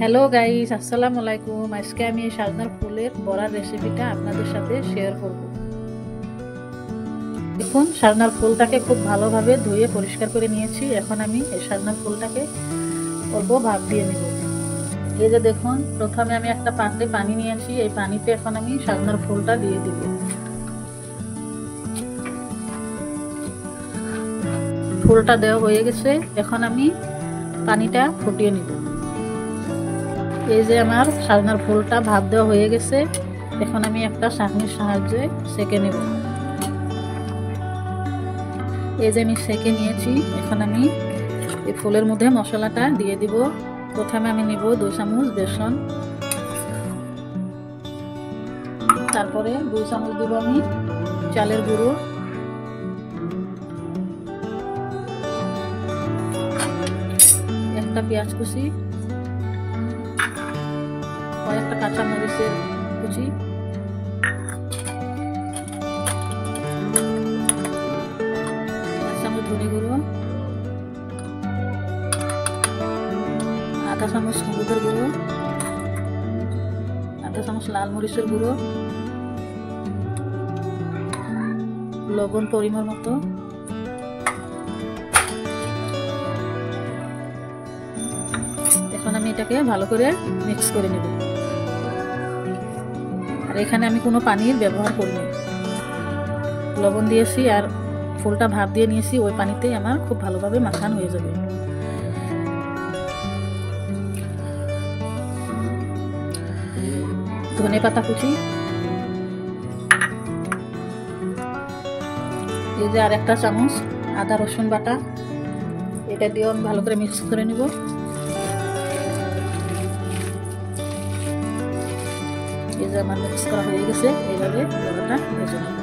Hello guys, আসসালামু আলাইকুম। আজকে আমি এই সাজনার ফুলের বড়ার রেসিপিটা আপনাদের সাথে শেয়ার করব। দেখুন, সাজনার ফুলটাকে খুব ভালোভাবে ধুয়ে পরিষ্কার করে নিয়েছি। এখন আমি এই সাজনার ফুলটাকে অল্প ভাপ দিয়ে নেব। এই যে দেখুন, প্রথমে আমি একটা পাত্রে পানি নিয়েছি। এই পানিতে এখন আমি সাজনার ফুলটা দিয়ে দিব। ফুলটা দেওয়া হয়ে গেছে। এখন আমি পানিটা ফুটিয়ে নিব। এই যে আমার সাজনার ফুলটা ভাপ দেওয়া হয়ে গেছে। এখন আমি একটা ছাঁকনির সাহায্যে সেঁকে নেব। এই যে আমি সেঁকে নিয়েছি। এখন আমি এই ফুলের মধ্যে মশলাটা দিয়ে দিব। প্রথমে আমি নিব 2 চামচ বেসন, তারপরে 2 চামচ দিব আমি চালের গুঁড়ো, একটা পেঁয়াজ কুচি, কয়েকটা কাঁচা মরিচের কুচি, ধনে গুঁড়ো, আধা চামচ হলুদের গুঁড়ো, আধা চামচ লাল মরিচের গুঁড়ো, লবণ পরিমাণ মতো, এখন আমি এটাকে ভালো করে মিক্স করে নেব। আর এখানে আমি কোনো পানির ব্যবহার করিনি। লবণ দিয়েছি আর ফুলটা ভাপ দিয়ে নিয়েছি। ওই পানিতেই আমার খুব ভালোভাবে মাখানো হয়ে যাবে। ধনে পাতা কুচি, এই যে আর একটা চামচ আদা রসুন বাটা, এটা দিয়ে আমি ভালো করে মিক্স করে নেব। এই যে আমার মিক্স করা হয়ে গেছে। এইভাবে বড়াটা ভেজে নেব।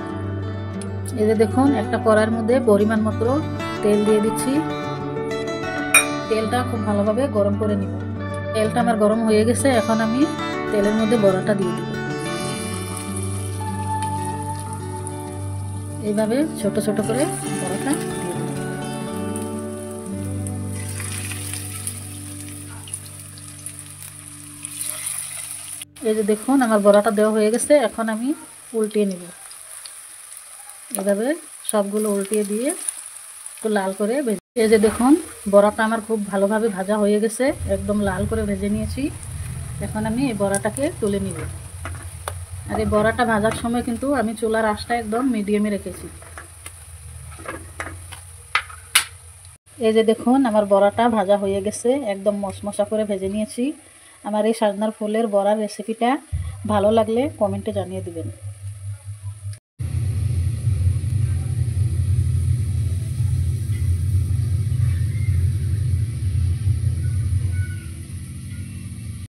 এই যে দেখুন, একটা কড়াইয়ের মধ্যে পরিমাণ মতো তেল দিয়ে দিচ্ছি। তেলটা খুব ভালোভাবে গরম করে নিব। তেলটা আমার গরম হয়ে গেছে। এখন আমি তেলের মধ্যে বড়াটা দিয়ে দিব। এইভাবে ছোট ছোট করে বড়াটা দিয়ে দিব। এই যে দেখুন, আমার বড়াটা দেওয়া হয়ে গেছে। এখন আমি উল্টিয়ে নিব। এভাবে সবগুলো উল্টিয়ে দিয়ে একটু লাল করে ভেজে। এই যে দেখুন, বড়াটা আমার খুব ভালোভাবে ভাজা হয়ে গেছে। একদম লাল করে ভেজে নিয়েছি। এখন আমি এই বড়াটাকে তুলে নিব। আর এই বড়াটা ভাজার সময় কিন্তু আমি চুলার আঁচটা একদম মিডিয়ামে রেখেছি। এই যে দেখুন, আমার বড়াটা ভাজা হয়ে গেছে। একদম মশমশা করে ভেজে নিয়েছি। আমার এই সাজনার ফুলের বড়ার রেসিপিটা ভালো লাগলে কমেন্টে জানিয়ে দিবেন।